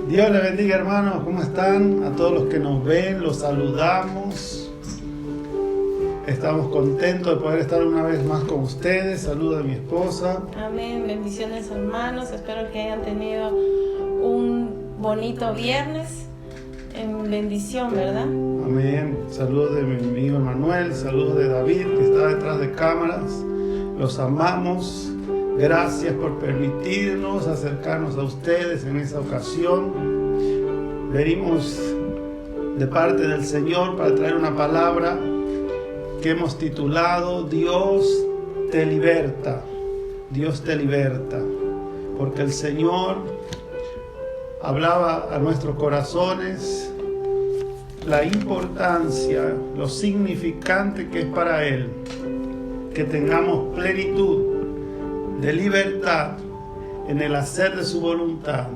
Dios les bendiga, hermanos. ¿Cómo están? A todos los que nos ven, los saludamos. Estamos contentos de poder estar una vez más con ustedes. Saludo de mi esposa. Amén. Bendiciones, hermanos. Espero que hayan tenido un bonito viernes en bendición, ¿verdad? Amén. Saludos de mi amigo Manuel. Saludos de David, que está detrás de cámaras. Los amamos. Gracias por permitirnos acercarnos a ustedes en esta ocasión. Venimos de parte del Señor para traer una palabra que hemos titulado Dios te liberta. Dios te liberta. Porque el Señor hablaba a nuestros corazones la importancia, lo significante que es para Él que tengamos plenitud de libertad en el hacer de su voluntad,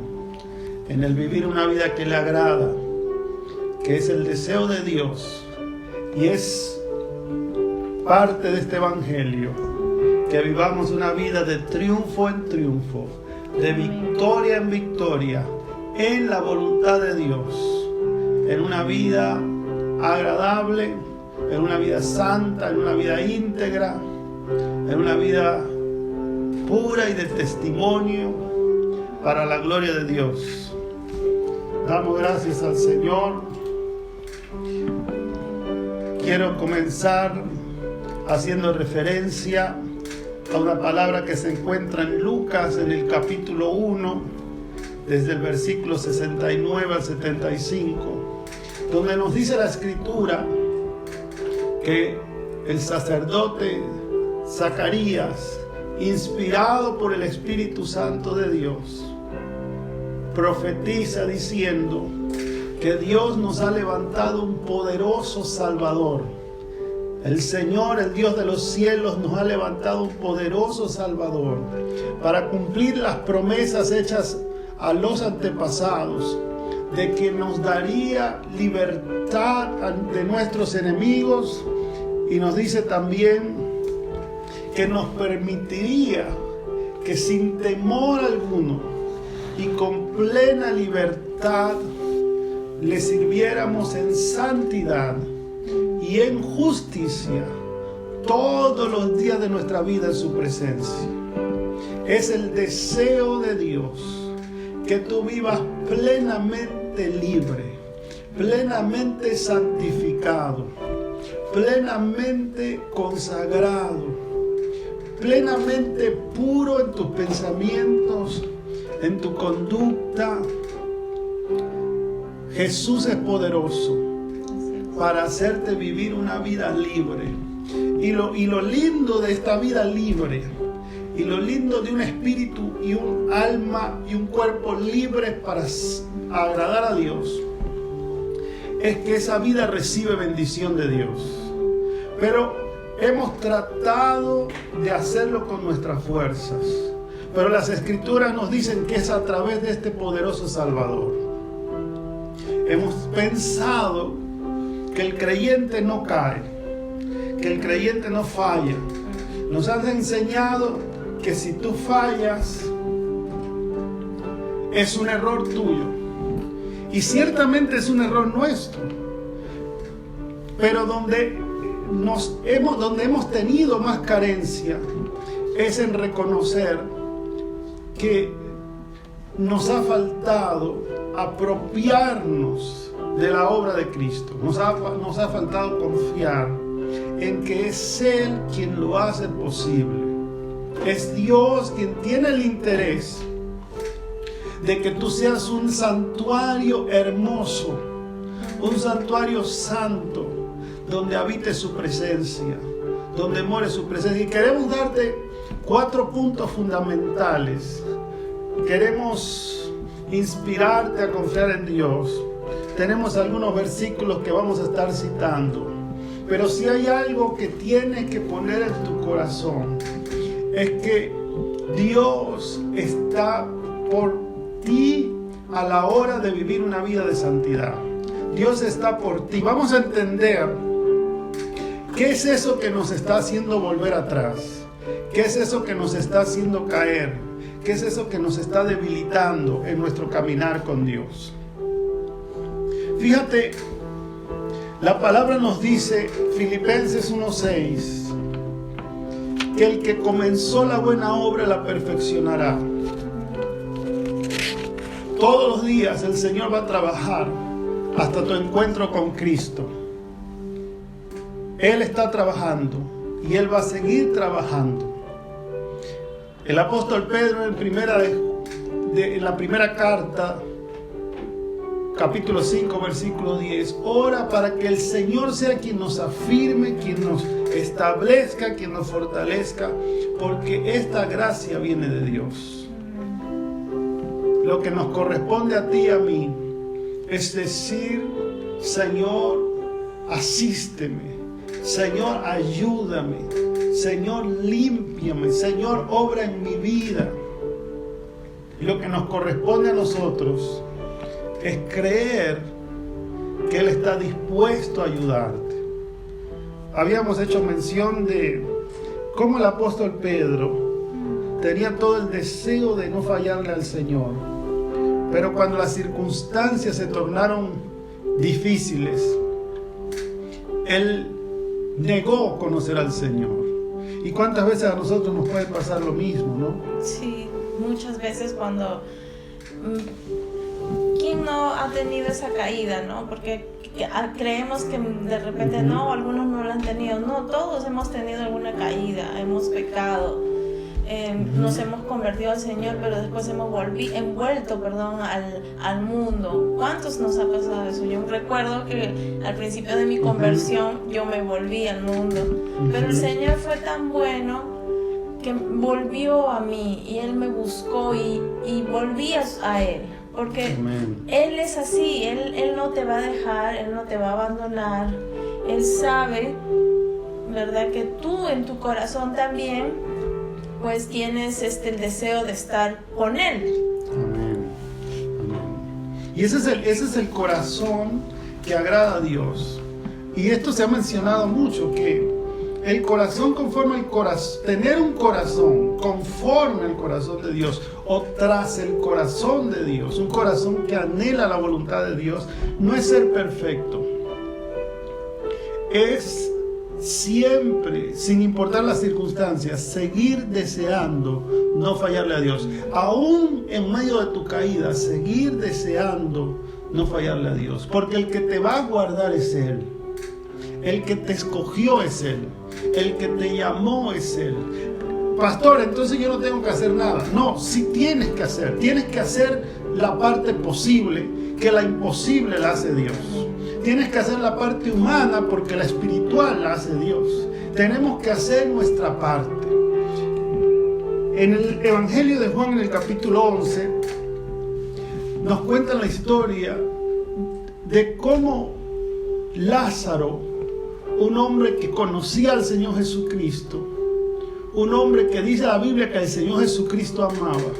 en el vivir una vida que le agrada, que es el deseo de Dios, y es parte de este evangelio, que vivamos una vida de triunfo en triunfo, de victoria en victoria, en la voluntad de Dios, en una vida agradable, en una vida santa, en una vida íntegra, en una vida pura y de testimonio para la gloria de Dios. Damos gracias al Señor. Quiero comenzar haciendo referencia a una palabra que se encuentra en Lucas en el capítulo 1, desde el versículo 69 al 75, donde nos dice la Escritura que el sacerdote Zacarías, inspirado por el Espíritu Santo de Dios, profetiza diciendo que Dios nos ha levantado un poderoso Salvador. El Señor, el Dios de los cielos, nos ha levantado un poderoso Salvador para cumplir las promesas hechas a los antepasados de que nos daría libertad de nuestros enemigos, y nos dice también que nos permitiría que sin temor alguno y con plena libertad le sirviéramos en santidad y en justicia todos los días de nuestra vida en su presencia. Es el deseo de Dios que tú vivas plenamente libre, plenamente santificado, plenamente consagrado, plenamente puro en tus pensamientos, en tu conducta. Jesús es poderoso para hacerte vivir una vida libre. Y lo lindo de esta vida libre, y lo lindo de un espíritu y un alma y un cuerpo libre para agradar a Dios, es que esa vida recibe bendición de Dios. Pero hemos tratado de hacerlo con nuestras fuerzas, pero las Escrituras nos dicen que es a través de este poderoso Salvador. Hemos pensado que el creyente no cae, que el creyente no falla. Nos han enseñado que si tú fallas, es un error tuyo. Y ciertamente es un error nuestro. Pero donde hemos tenido más carencia es en reconocer que nos ha faltado apropiarnos de la obra de Cristo. Nos ha faltado confiar en que es Él quien lo hace posible. Es Dios quien tiene el interés de que tú seas un santuario hermoso, un santuario santo, donde habite su presencia, donde more su presencia. Y queremos darte 4 puntos fundamentales. Queremos inspirarte a confiar en Dios. Tenemos algunos versículos que vamos a estar citando, pero si hay algo que tienes que poner en tu corazón, es que Dios está por ti a la hora de vivir una vida de santidad. Dios está por ti. Vamos a entender qué es eso que nos está haciendo volver atrás, qué es eso que nos está haciendo caer, ¿Qué es eso que nos está debilitando en nuestro caminar con Dios? Fíjate, la palabra nos dice, Filipenses 1:6, que el que comenzó la buena obra la perfeccionará. Todos los días el Señor va a trabajar hasta tu encuentro con Cristo. Él está trabajando y Él va a seguir trabajando. El apóstol Pedro en la primera carta, capítulo 5, versículo 10, ora para que el Señor sea quien nos afirme, quien nos establezca, quien nos fortalezca, porque esta gracia viene de Dios. Lo que nos corresponde a ti y a mí es decir, Señor, asísteme, Señor, ayúdame, Señor, límpiame, Señor, obra en mi vida. Y lo que nos corresponde a nosotros es creer que Él está dispuesto a ayudarte. Habíamos hecho mención de cómo el apóstol Pedro tenía todo el deseo de no fallarle al Señor, pero cuando las circunstancias se tornaron difíciles, él negó conocer al Señor. ¿Y cuántas veces a nosotros nos puede pasar lo mismo, no? Sí, muchas veces cuando... ¿Quién no ha tenido esa caída, no? Porque creemos que de repente no, algunos no la han tenido. No, todos hemos tenido alguna caída, hemos pecado. Nos hemos convertido al Señor, pero después hemos envuelto al mundo. ¿Cuántos nos ha pasado eso? Yo recuerdo que al principio de mi conversión yo me volví al mundo, pero el Señor fue tan bueno que volvió a mí y Él me buscó y volví a Él, porque Él es así, Él no te va a dejar, Él no te va a abandonar. Él sabe, ¿verdad?, que tú en tu corazón también pues tienes el deseo de estar con Él. Amén. Amén. Y ese es el corazón que agrada a Dios. Y esto se ha mencionado mucho, que el corazón conforme al corazón, tener un corazón conforme al corazón de Dios o tras el corazón de Dios, un corazón que anhela la voluntad de Dios, no es ser perfecto. Es siempre, sin importar las circunstancias, seguir deseando no fallarle a Dios. Aún en medio de tu caída, seguir deseando no fallarle a Dios. Porque el que te va a guardar es Él. El que te escogió es Él. El que te llamó es Él. Pastor, entonces yo no tengo que hacer nada. No, sí tienes que hacer. Tienes que hacer la parte posible, que la imposible la hace Dios. Tienes que hacer la parte humana porque la espiritual la hace Dios. Tenemos que hacer nuestra parte. En el Evangelio de Juan, en el capítulo 11, nos cuentan la historia de cómo Lázaro, un hombre que conocía al Señor Jesucristo, un hombre que dice la Biblia que el Señor Jesucristo amaba,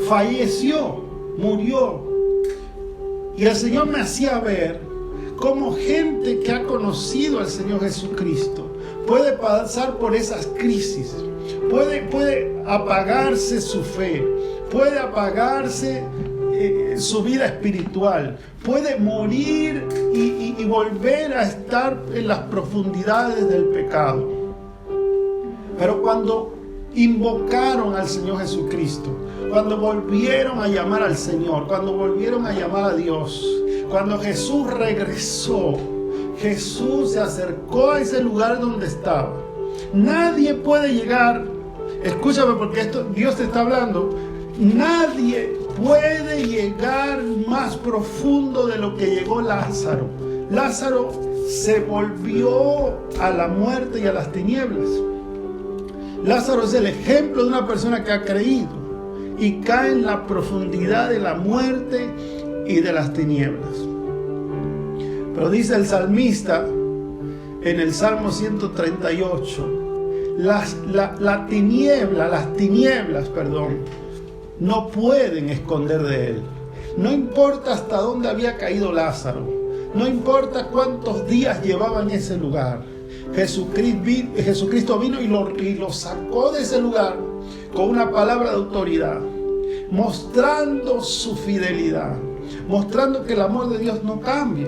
falleció, murió. Y el Señor me hacía ver cómo gente que ha conocido al Señor Jesucristo puede pasar por esas crisis, puede apagarse su fe, puede apagarse su vida espiritual, puede morir y volver a estar en las profundidades del pecado. Pero cuando invocaron al Señor Jesucristo, cuando volvieron a llamar al Señor, cuando volvieron a llamar a Dios, cuando Jesús regresó, Jesús se acercó a ese lugar donde estaba. Nadie puede llegar, escúchame porque esto Dios te está hablando, nadie puede llegar más profundo de lo que llegó Lázaro. Lázaro se volvió a la muerte y a las tinieblas. Lázaro es el ejemplo de una persona que ha creído y cae en la profundidad de la muerte y de las tinieblas. Pero dice el salmista en el Salmo 138, las tinieblas, no pueden esconder de él. No importa hasta dónde había caído Lázaro, no importa cuántos días llevaba en ese lugar, Jesucristo vino y lo sacó de ese lugar con una palabra de autoridad, mostrando su fidelidad, mostrando que el amor de Dios no cambia.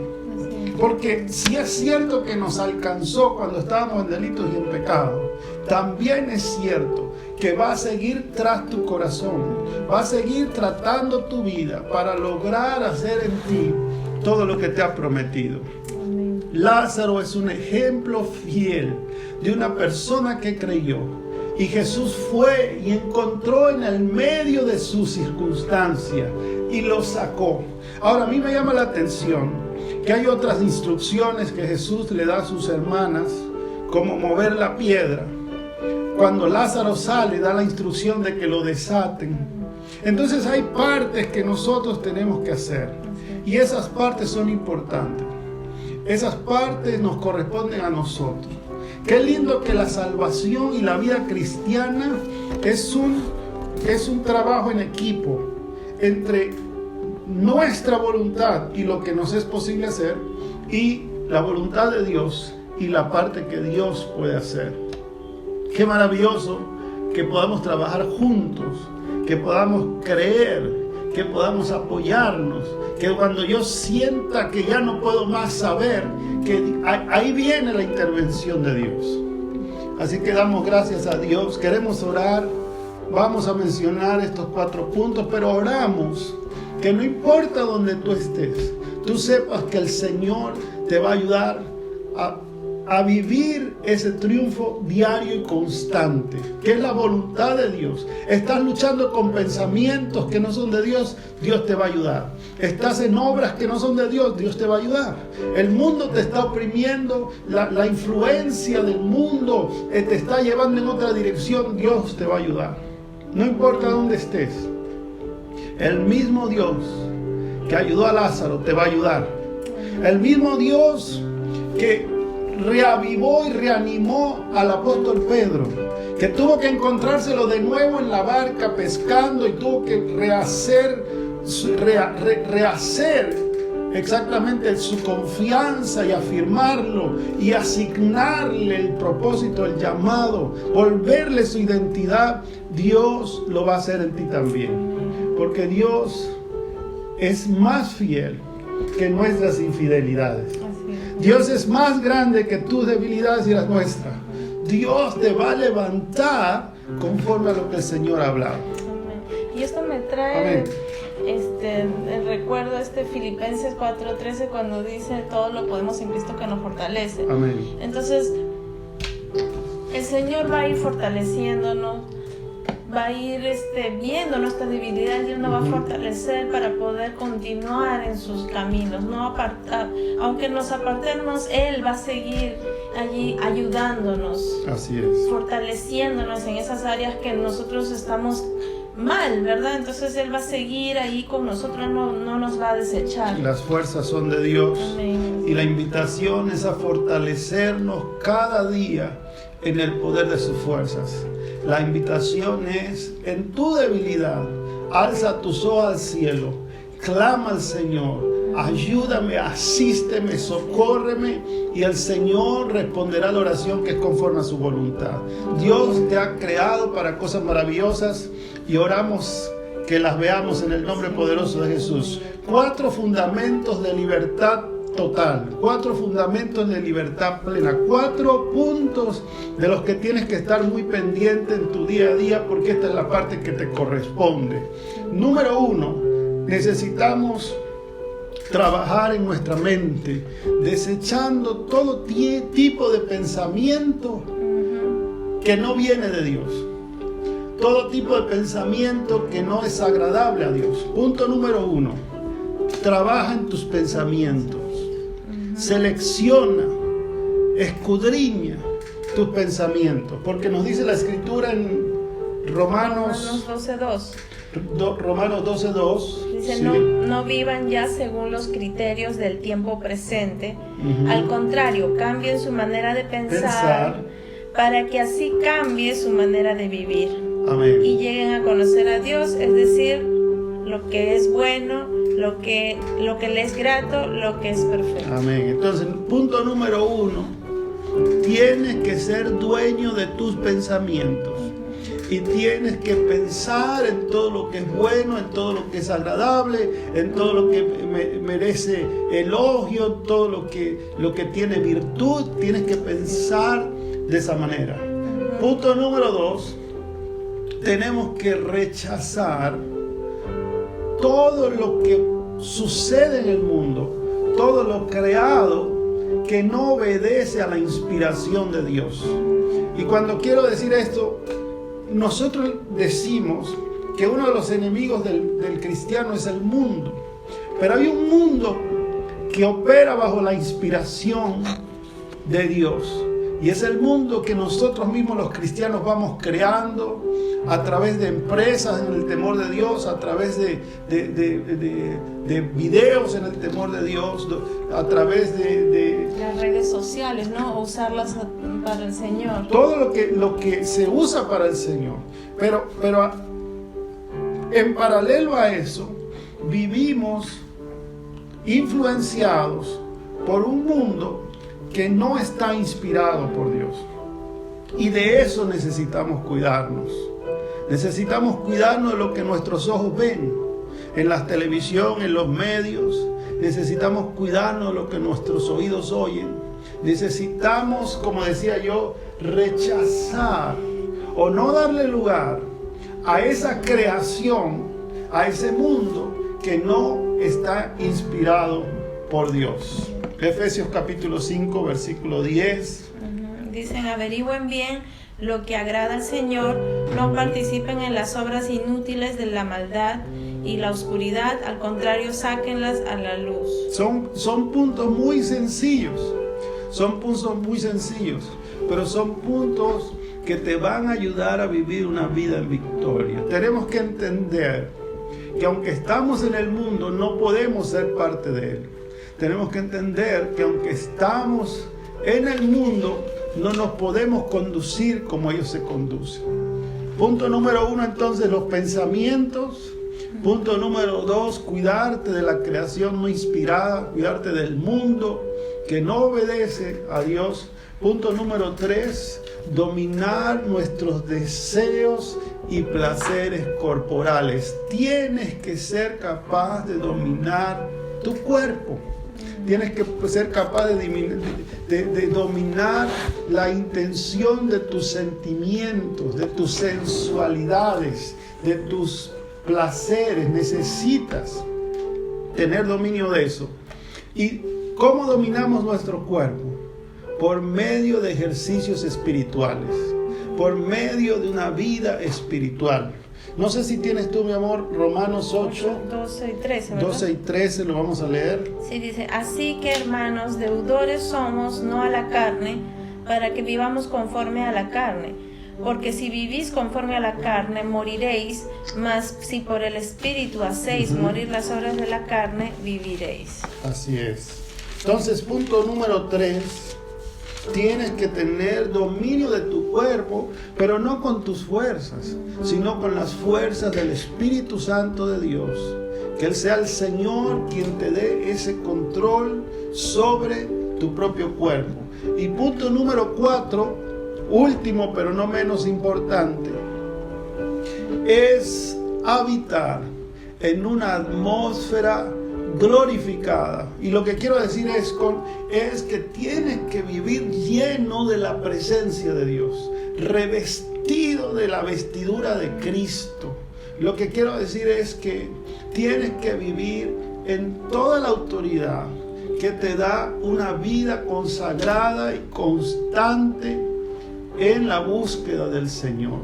Porque si es cierto que nos alcanzó cuando estábamos en delitos y en pecado, también es cierto que va a seguir tras tu corazón, va a seguir tratando tu vida para lograr hacer en ti todo lo que te ha prometido. Amén. Lázaro es un ejemplo fiel de una persona que creyó. Y Jesús fue y encontró en el medio de su circunstancia y lo sacó. Ahora, a mí me llama la atención que hay otras instrucciones que Jesús le da a sus hermanas, como mover la piedra. Cuando Lázaro sale, da la instrucción de que lo desaten. Entonces hay partes que nosotros tenemos que hacer. Y esas partes son importantes. Esas partes nos corresponden a nosotros. Qué lindo que la salvación y la vida cristiana es un trabajo en equipo entre nuestra voluntad y lo que nos es posible hacer y la voluntad de Dios y la parte que Dios puede hacer. Qué maravilloso que podamos trabajar juntos, que podamos creer, que podamos apoyarnos, que cuando yo sienta que ya no puedo más saber, que ahí viene la intervención de Dios. Así que damos gracias a Dios. Queremos orar. Vamos a mencionar estos 4 puntos, pero oramos que no importa donde tú estés, tú sepas que el Señor te va a ayudar a vivir ese triunfo diario y constante, que es la voluntad de Dios. Estás luchando con pensamientos que no son de Dios, Dios te va a ayudar. Estás en obras que no son de Dios, Dios te va a ayudar. El mundo te está oprimiendo, la influencia del mundo te está llevando en otra dirección, Dios te va a ayudar. No importa dónde estés, el mismo Dios que ayudó a Lázaro te va a ayudar. El mismo Dios que reavivó y reanimó al apóstol Pedro, que tuvo que encontrárselo de nuevo en la barca pescando y tuvo que rehacer exactamente su confianza y afirmarlo y asignarle el propósito, el llamado, volverle su identidad. Dios lo va a hacer en ti también, porque Dios es más fiel que nuestras infidelidades. Dios es más grande que tus debilidades y las nuestras. Dios te va a levantar conforme a lo que el Señor ha hablado. Amén. Y esto me trae el recuerdo Filipenses 4:13, cuando dice todo lo podemos en Cristo que nos fortalece. Amén. Entonces el Señor va a ir fortaleciéndonos, va a ir viendo nuestras debilidades y Él nos va a fortalecer para poder continuar en sus caminos, no apartar. Aunque nos apartemos, Él va a seguir allí ayudándonos. Así es. Fortaleciéndonos en esas áreas que nosotros estamos mal, ¿verdad? Entonces Él va a seguir ahí con nosotros, no nos va a desechar. Las fuerzas son de Dios. Amén. Y la invitación es a fortalecernos cada día en el poder de sus fuerzas. La invitación es, en tu debilidad, alza tus ojos al cielo, clama al Señor, ayúdame, asísteme, socórreme, y el Señor responderá la oración que es conforme a su voluntad. Dios te ha creado para cosas maravillosas y oramos que las veamos en el nombre poderoso de Jesús. 4 fundamentos de libertad total, 4 fundamentos de libertad plena, 4 puntos de los que tienes que estar muy pendiente en tu día a día, porque esta es la parte que te corresponde. Número 1, necesitamos trabajar en nuestra mente, desechando todo tipo de pensamiento que no viene de Dios, todo tipo de pensamiento que no es agradable a Dios. Punto número 1, trabaja en tus pensamientos. Selecciona, escudriña tus pensamientos, porque nos dice la Escritura en Romanos 12:2. Romanos 12:2. Dice, sí. no vivan ya según los criterios del tiempo presente. Al contrario, cambien su manera de pensar para que así cambie su manera de vivir. Amén. Y lleguen a conocer a Dios, es decir, lo que es bueno, lo que le es grato, lo que es perfecto. Amén. Entonces, punto número 1, tienes que ser dueño de tus pensamientos. y tienes que pensar en todo lo que es bueno, en todo lo que es agradable, en todo lo que merece elogio, todo lo que tiene virtud. Tienes que pensar de esa manera. Punto número 2, tenemos que rechazar todo lo que sucede en el mundo, todo lo creado que no obedece a la inspiración de Dios. Y cuando quiero decir esto, nosotros decimos que uno de los enemigos del cristiano es el mundo, pero hay un mundo que opera bajo la inspiración de Dios, y es el mundo que nosotros mismos los cristianos vamos creando a través de empresas en el temor de Dios, a través de videos en el temor de Dios, a través de las redes sociales, ¿no? O usarlas para el Señor. Todo lo que se usa para el Señor. Pero en paralelo a eso, vivimos influenciados por un mundo que no está inspirado por Dios. Y de eso necesitamos cuidarnos. Necesitamos cuidarnos de lo que nuestros ojos ven en la televisión, en los medios. Necesitamos cuidarnos de lo que nuestros oídos oyen. Necesitamos, como decía yo, rechazar o no darle lugar a esa creación, a ese mundo que no está inspirado por Dios. Efesios capítulo 5, versículo 10. Dicen, averigüen bien lo que agrada al Señor, no participen en las obras inútiles de la maldad y la oscuridad, al contrario, sáquenlas a la luz. Son puntos muy sencillos, pero son puntos que te van a ayudar a vivir una vida en victoria. Tenemos que entender que aunque estamos en el mundo, no podemos ser parte de él. Tenemos que entender que aunque estamos en el mundo, no nos podemos conducir como ellos se conducen. Punto número 1, entonces, los pensamientos. Punto número 2, cuidarte de la creación no inspirada, cuidarte del mundo que no obedece a Dios. Punto número 3, dominar nuestros deseos y placeres corporales. Tienes que ser capaz de dominar tu cuerpo. Tienes que ser capaz de dominar la intención de tus sentimientos, de tus sensualidades, de tus placeres. Necesitas tener dominio de eso. ¿Y cómo dominamos nuestro cuerpo? Por medio de ejercicios espirituales, por medio de una vida espiritual. No sé si tienes tú, mi amor, Romanos 8, 12 y 13, ¿verdad? 12 y 13, lo vamos a leer. Sí, dice, así que hermanos, deudores somos, no a la carne, para que vivamos conforme a la carne. Porque si vivís conforme a la carne, moriréis, mas si por el Espíritu hacéis morir las obras de la carne, viviréis. Así es. Entonces, punto número 3. Tienes que tener dominio de tu cuerpo, pero no con tus fuerzas, sino con las fuerzas del Espíritu Santo de Dios. Que Él sea el Señor quien te dé ese control sobre tu propio cuerpo. Y punto número 4, último pero no menos importante, es habitar en una atmósfera glorificada. Y lo que quiero decir es que tienes que vivir lleno de la presencia de Dios, revestido de la vestidura de Cristo. Lo que quiero decir es que tienes que vivir en toda la autoridad que te da una vida consagrada y constante en la búsqueda del Señor.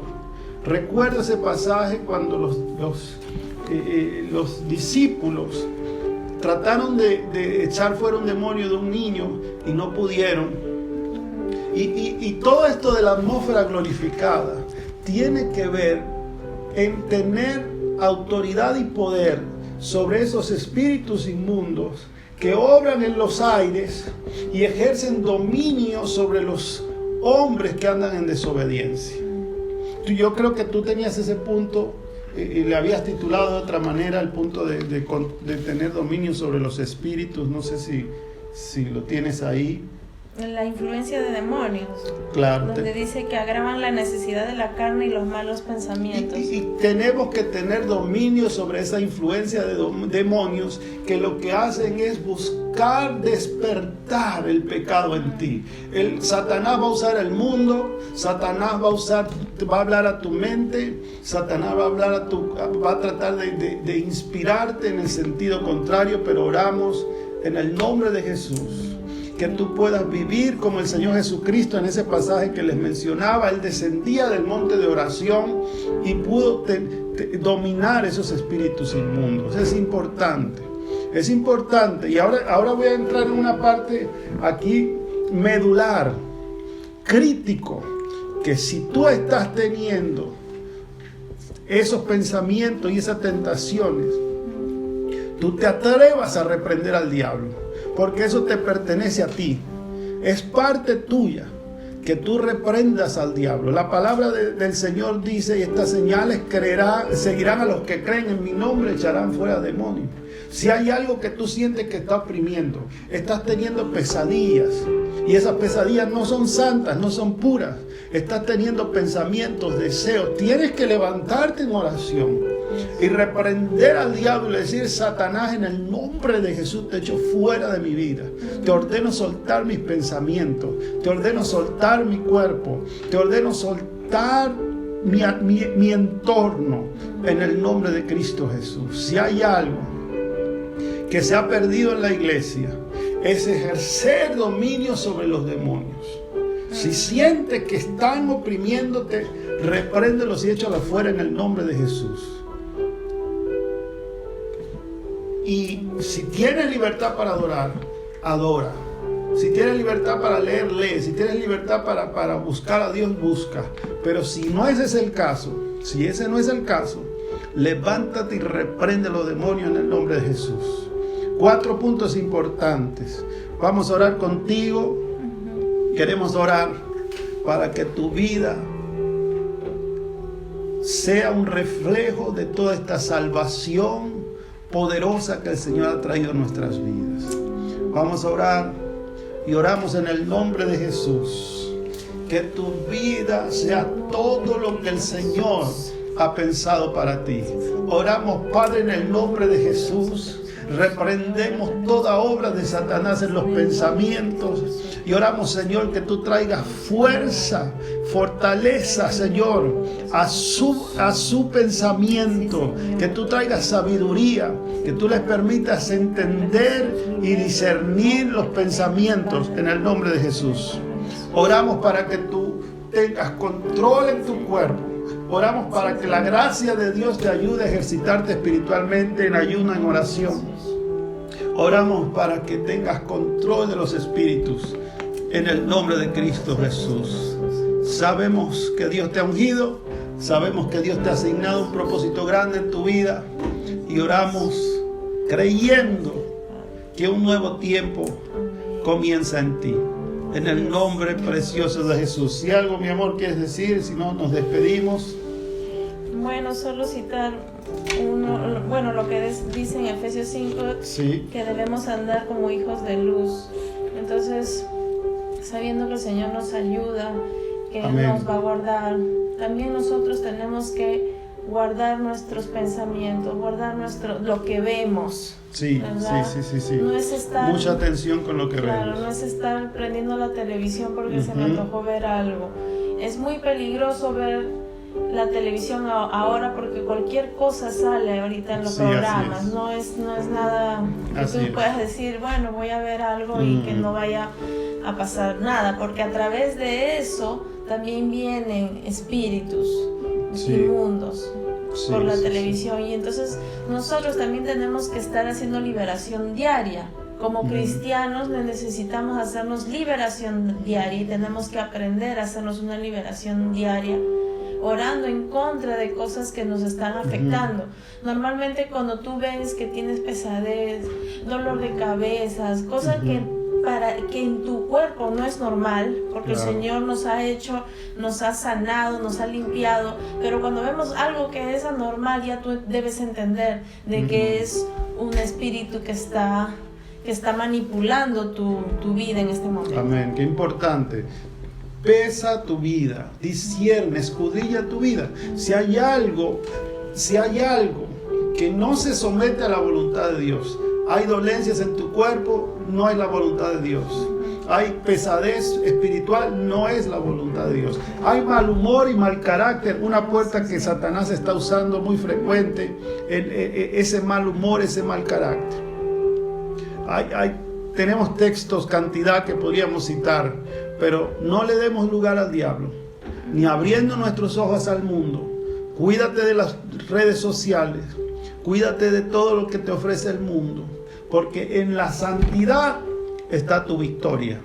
Recuerda ese pasaje cuando los discípulos trataron de echar fuera un demonio de un niño y no pudieron. Y todo esto de la atmósfera glorificada tiene que ver en tener autoridad y poder sobre esos espíritus inmundos que obran en los aires y ejercen dominio sobre los hombres que andan en desobediencia. Yo creo que tú tenías ese punto. Le habías titulado de otra manera el punto de tener dominio sobre los espíritus. No sé si lo tienes ahí. la influencia de demonios. Claro. Donde dice que agravan la necesidad de la carne y los malos pensamientos. Y tenemos que tener dominio sobre esa influencia de demonios que lo que hacen es buscar despertar el pecado en ti. Satanás va a usar el mundo, Satanás va a hablar a tu mente, Satanás va a tratar de inspirarte en el sentido contrario, pero oramos en el nombre de Jesús. Que tú puedas vivir como el Señor Jesucristo en ese pasaje que les mencionaba. Él descendía del monte de oración y pudo dominar esos espíritus inmundos. Es importante. Y ahora voy a entrar en una parte aquí medular, crítico, que si tú estás teniendo esos pensamientos y esas tentaciones, tú te atrevas a reprender al diablo. Porque eso te pertenece a ti. Es parte tuya que tú reprendas al diablo. La palabra del Señor dice, y estas señales seguirán a los que creen en mi nombre, echarán fuera demonios. Si hay algo que tú sientes que está oprimiendo, estás teniendo pesadillas, y esas pesadillas no son santas, no son puras, estás teniendo pensamientos, deseos, tienes que levantarte en oración y reprender al diablo y decir: Satanás, en el nombre de Jesús te echo fuera de mi vida. Te ordeno soltar mis pensamientos, te ordeno soltar mi cuerpo, te ordeno soltar mi entorno en el nombre de Cristo Jesús. Si hay algo que se ha perdido en la iglesia, es ejercer dominio sobre los demonios. Si sientes que están oprimiéndote, repréndelos y échalos fuera en el nombre de Jesús. Y si tienes libertad para adorar, adora. Si tienes libertad para leer, lee. Si tienes libertad para buscar a Dios, busca. Pero si no ese es el caso, levántate y reprende los demonios en el nombre de Jesús. 4 puntos importantes. Vamos a orar contigo. Queremos orar para que tu vida sea un reflejo de toda esta salvación poderosa que el Señor ha traído a nuestras vidas. Vamos a orar y oramos en el nombre de Jesús. Que tu vida sea todo lo que el Señor ha pensado para ti. Oramos, Padre, en el nombre de Jesús. Reprendemos toda obra de Satanás en los pensamientos y oramos, Señor, que tú traigas fuerza, fortaleza, Señor, a su pensamiento, que tú traigas sabiduría, que tú les permitas entender y discernir los pensamientos en el nombre de Jesús. Oramos para que tú tengas control en tu cuerpo. Oramos para que la gracia de Dios te ayude a ejercitarte espiritualmente en ayuno, en oración. Oramos para que tengas control de los espíritus en el nombre de Cristo Jesús. Sabemos que Dios te ha ungido, sabemos que Dios te ha asignado un propósito grande en tu vida y oramos creyendo que un nuevo tiempo comienza en ti. En el nombre precioso de Jesús. Si algo, mi amor, quieres decir, si no, nos despedimos. Bueno, solo citar lo que dice en Efesios 5, sí, que debemos andar como hijos de luz. Entonces, sabiendo que el Señor nos ayuda, que Él nos va a guardar, también nosotros tenemos que guardar nuestros pensamientos, guardar lo que vemos. Sí, sí. No es estar, mucha atención con lo que vemos. Claro, no es estar prendiendo la televisión porque se me antojó ver algo. Es muy peligroso ver la televisión ahora porque cualquier cosa sale ahorita en los programas. No es nada que tú puedas decir, bueno, voy a ver algo y que no vaya a pasar nada, porque a través de eso también vienen espíritus inmundos por la televisión. Y entonces nosotros también tenemos que estar haciendo liberación diaria. Como cristianos necesitamos hacernos liberación diaria y tenemos que aprender a hacernos una liberación diaria, orando en contra de cosas que nos están afectando. Normalmente cuando tú ves que tienes pesadez, dolor de cabezas, cosas que en tu cuerpo no es normal, porque el Señor nos ha hecho, nos ha sanado, nos ha limpiado, pero cuando vemos algo que es anormal, ya tú debes entender de que es un espíritu que está está manipulando tu vida en este momento. Amén, qué importante. Pesa tu vida, discierne, escudriña tu vida. Si hay algo que no se somete a la voluntad de Dios, hay dolencias en tu cuerpo, no es la voluntad de Dios. Hay pesadez espiritual, no es la voluntad de Dios. Hay mal humor y mal carácter, una puerta que Satanás está usando muy frecuente, ese mal humor, ese mal carácter. Tenemos textos, cantidad que podríamos citar, pero no le demos lugar al diablo, ni abriendo nuestros ojos al mundo. Cuídate de las redes sociales, cuídate de todo lo que te ofrece el mundo, porque en la santidad está tu victoria.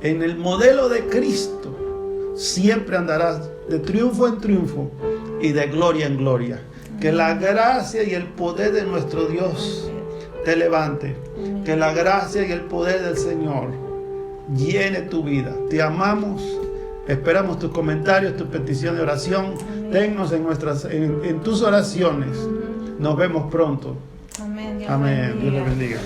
En el modelo de Cristo siempre andarás de triunfo en triunfo y de gloria en gloria. Que la gracia y el poder de nuestro Dios te levante. Que la gracia y el poder del Señor llene tu vida. Te amamos. Esperamos tus comentarios, tus peticiones de oración. Tennos en tus oraciones. Nos vemos pronto. Amén. Amén. Dios le bendiga.